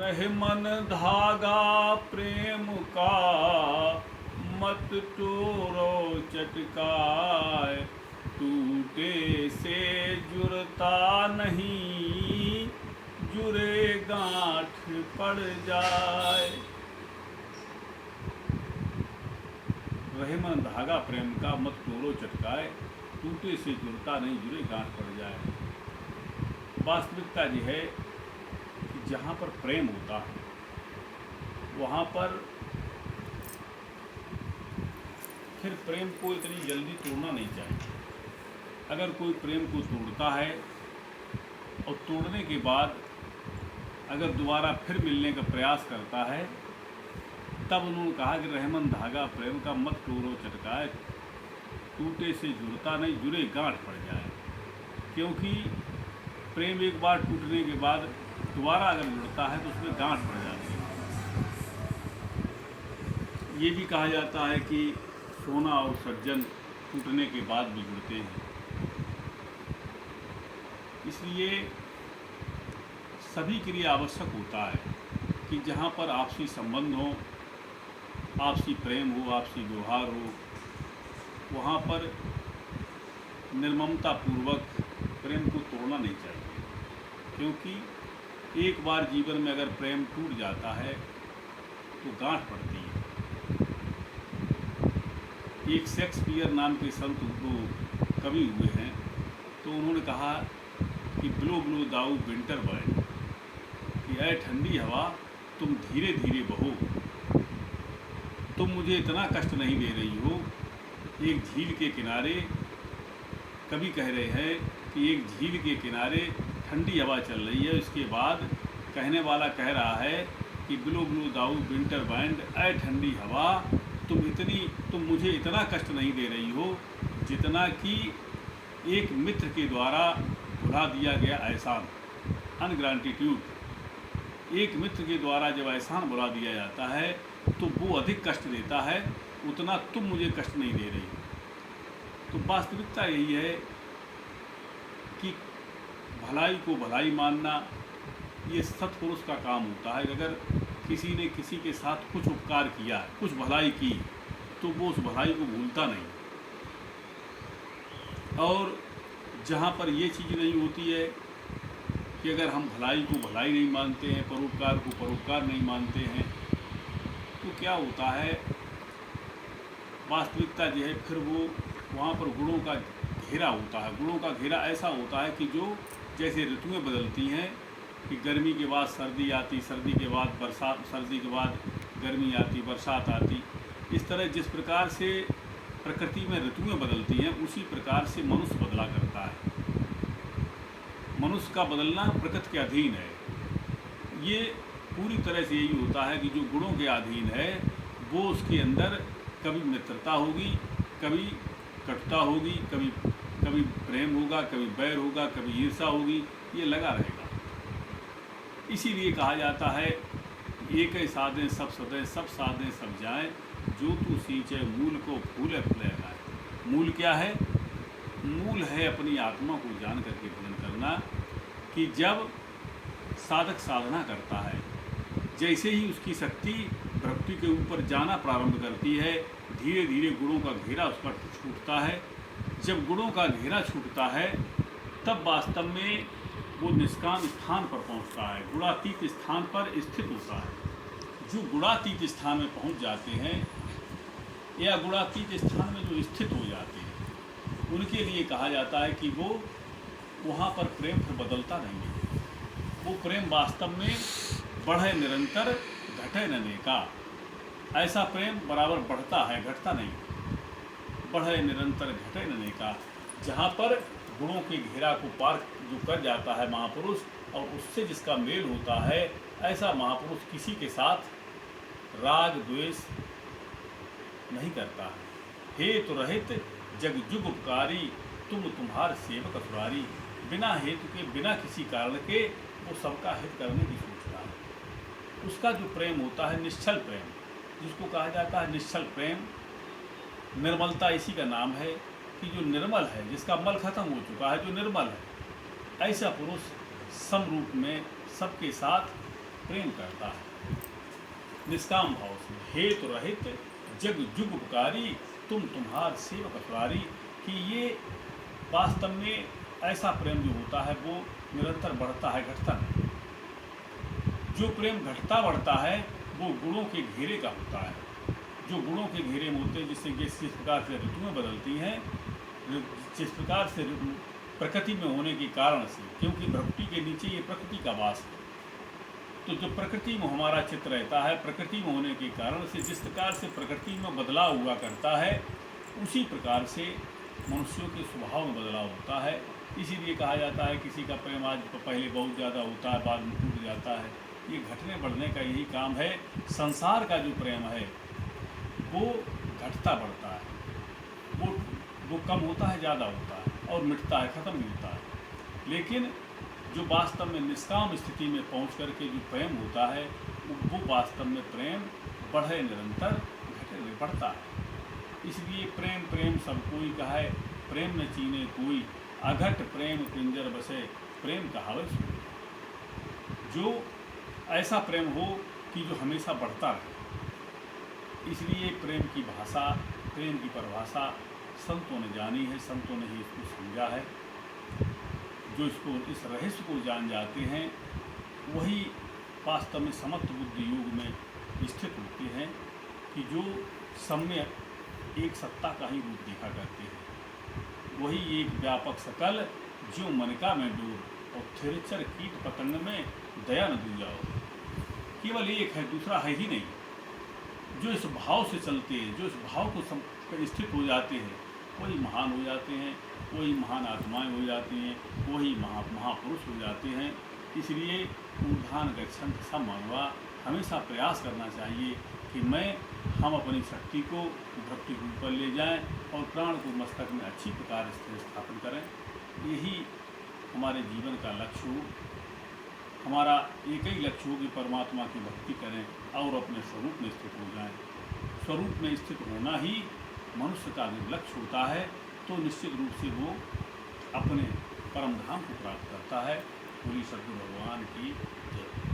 कहे मन धागा प्रेम का, मत तोड़ो चटकाए। टूटे से जुड़ता नहीं, जुड़े गांठ पड़ जाए। रहे मन धागा प्रेम का, मत तोड़ो चटकाए। टूटे से जुड़ता नहीं, जुड़े गांठ पड़ जाए। वास्तविकता यह है कि जहाँ पर प्रेम होता है वहाँ पर फिर प्रेम को इतनी जल्दी तोड़ना नहीं चाहिए। अगर कोई प्रेम को तोड़ता है और तोड़ने के बाद अगर दोबारा फिर मिलने का प्रयास करता है, तब उन्होंने कहा कि रहमन धागा प्रेम का, मत तोड़ो चटकाए। टूटे से जुड़ता नहीं, जुड़े गांठ पड़ जाए। क्योंकि प्रेम एक बार टूटने के बाद दोबारा अगर जुड़ता है तो उसमें गांठ पड़ जाती है। ये भी कहा जाता है कि सोना और सज्जन टूटने के बाद भी जुड़ते हैं। इसलिए सभी के लिए आवश्यक होता है कि जहाँ पर आपसी संबंध हो, आपसी प्रेम हो, आपसी व्यवहार हो, वहाँ पर निर्ममता पूर्वक प्रेम को तोड़ना नहीं चाहिए। क्योंकि एक बार जीवन में अगर प्रेम टूट जाता है तो गांठ पड़ती है। एक शेक्सपियर नाम के संत वो कवि हुए हैं, तो उन्होंने कहा कि ब्लो ब्लो दाऊ विंटर बर्ड, कि ऐ ठंडी हवा तुम धीरे धीरे बहो, तुम मुझे इतना कष्ट नहीं दे रही हो। एक झील के किनारे, कवि कह रहे हैं कि एक झील के किनारे ठंडी हवा चल रही है, इसके बाद कहने वाला कह रहा है कि ब्लो ब्लो दाऊ विंटर बैंड, ऐ ठंडी हवा तुम मुझे इतना कष्ट नहीं दे रही हो जितना कि एक मित्र के द्वारा भुला दिया गया एहसान, अनग्रांटिट्यूड। एक मित्र के द्वारा जब एहसान भुला दिया जाता है तो वो अधिक कष्ट देता है, उतना तुम मुझे कष्ट नहीं दे रही। तो वास्तविकता यही है कि भलाई को भलाई मानना ये सत्पुरुष का काम होता है। अगर किसी ने किसी के साथ कुछ उपकार किया, कुछ भलाई की, तो वो उस भलाई को भूलता नहीं। और जहाँ पर ये चीज़ नहीं होती है कि अगर हम भलाई को भलाई नहीं मानते हैं, परोपकार को परोपकार नहीं मानते हैं, तो क्या होता है, वास्तविकता जो है फिर वो वहाँ पर गुणों का घेरा होता है। गुणों का घेरा ऐसा होता है कि जो जैसे ऋतुएं बदलती हैं कि गर्मी के बाद सर्दी आती, सर्दी के बाद बरसात, सर्दी के बाद गर्मी आती, बरसात आती। इस तरह जिस प्रकार से प्रकृति में ऋतुएं बदलती हैं, उसी प्रकार से मनुष्य बदला करता है। मनुष्य का बदलना प्रकृति के अधीन है। ये पूरी तरह से यही होता है कि जो गुणों के अधीन है वो उसके अंदर कभी मित्रता होगी, कभी कटुता होगी, कभी प्रेम होगा, कभी बैर होगा, कभी ईर्ष्या होगी, ये लगा रहेगा। इसीलिए कहा जाता है एक ही साधे सब सदे, सब साधे सब जाएं, जो तू सींचे मूल को फूले फूले लगाए। मूल क्या है? मूल है अपनी आत्मा को जान करके भजन करना। कि जब साधक साधना करता है, जैसे ही उसकी शक्ति प्रकृति के ऊपर जाना प्रारंभ करती है, धीरे धीरे गुणों का घेरा उस पर छूटता है। जब गुणों का घेरा छूटता है तब वास्तव में वो निष्काम स्थान पर पहुंचता है, गुणातीत स्थान पर स्थित होता है। जो गुणातीत स्थान में पहुंच जाते हैं या गुणातीत स्थान में जो स्थित हो जाते हैं, उनके लिए कहा जाता है कि वो वहाँ पर प्रेम फिर बदलता नहीं है। वो प्रेम वास्तव में बढ़े निरंतर, घटे न नेका। ऐसा प्रेम बराबर बढ़ता है, घटता नहीं। बढ़े निरंतर, घटे न नेका। जहाँ पर गुणों के घेरा को पार जो कर जाता है महापुरुष, और उससे जिसका मेल होता है, ऐसा महापुरुष किसी के साथ राग द्वेष नहीं करता है। हेतु रहित जग जुग उपकारी, तुम तुम्हार सेवक असुरारी। बिना हेतु के, बिना किसी कारण के वो सबका हित करने की सोचता है। उसका जो प्रेम होता है निश्चल प्रेम, जिसको कहा जाता है निश्चल प्रेम, निर्मलता इसी का नाम है कि जो निर्मल है, जिसका मल खत्म हो चुका है, जो निर्मल है, ऐसा पुरुष सम रूप में सबके साथ प्रेम करता है निष्काम भाव से। हेतु रहित जग जुग पुकारी, तुम तुम्हार सेवक अखबारी। कि ये वास्तव में ऐसा प्रेम जो होता है वो निरंतर बढ़ता है, घटता नहीं। जो प्रेम घटता बढ़ता है वो गुणों के घेरे का होता है। जो गुणों के घेरे में होते हैं, जिससे जिस प्रकार से ऋतुएं बदलती हैं, जिस प्रकार से प्रकृति में होने के कारण से, क्योंकि प्रकृति के नीचे ये प्रकृति का वास है, तो जो प्रकृति में हमारा चित्त रहता है, प्रकृति में होने के कारण से जिस प्रकार से प्रकृति में बदलाव हुआ करता है, उसी प्रकार से मनुष्यों के स्वभाव में बदलाव होता है। इसीलिए कहा जाता है किसी का प्रेम आज पहले बहुत ज़्यादा होता है, बाद में टूट जाता है। ये घटने बढ़ने का यही काम है। संसार का जो प्रेम है वो घटता बढ़ता है, वो कम होता है, ज़्यादा होता है और मिटता है, ख़त्म नहीं होता है। लेकिन जो वास्तव में निष्काम स्थिति में पहुंच करके जो प्रेम होता है वो वास्तव में प्रेम बढ़े, निरंतर घटे नहीं, बढ़ता है। इसलिए प्रेम प्रेम सब कोई कहे, प्रेम न चीने कोई, अघट प्रेम पिंजर बसे, प्रेम कहावे सोई। जो ऐसा प्रेम हो कि जो हमेशा बढ़ता रहे। इसलिए प्रेम की भाषा, प्रेम की परिभाषा संतों ने जानी है, संतों ने ही इसको समझा है। जो इसको, इस रहस्य को जान जाते हैं, वही वास्तव में समत्व बुद्धि युग में स्थित होते हैं कि जो सम्य एक सत्ता का ही रूप देखा करते हैं। वही एक व्यापक सकल जो मन का में डोर, और थिरचर कीट पतंग में दया न दूजाओ। केवल एक है, दूसरा है ही नहीं। जो इस भाव से चलते हैं, जो इस भाव को स्थित हो जाते हैं, वही महान हो जाते हैं, वही महान आत्माएं हो जाती हैं, वही महापुरुष हो जाते हैं। इसलिए ऊर्ध्वान गच्छन्ति सब मानवा, हमेशा प्रयास करना चाहिए कि हम अपनी शक्ति को भक्ति के ऊपर ले जाएं और प्राण को मस्तक में अच्छी प्रकार से स्थापन करें। यही हमारे जीवन का लक्ष्य हो। हमारा एक ही लक्ष्य हो कि परमात्मा की भक्ति करें और अपने स्वरूप में स्थित हो जाएं। स्वरूप में स्थित होना ही मनुष्य का जब लक्ष्य होता है तो निश्चित रूप से वो अपने परम धाम को प्राप्त करता है। पूरी सद्गुरु भगवान की जय।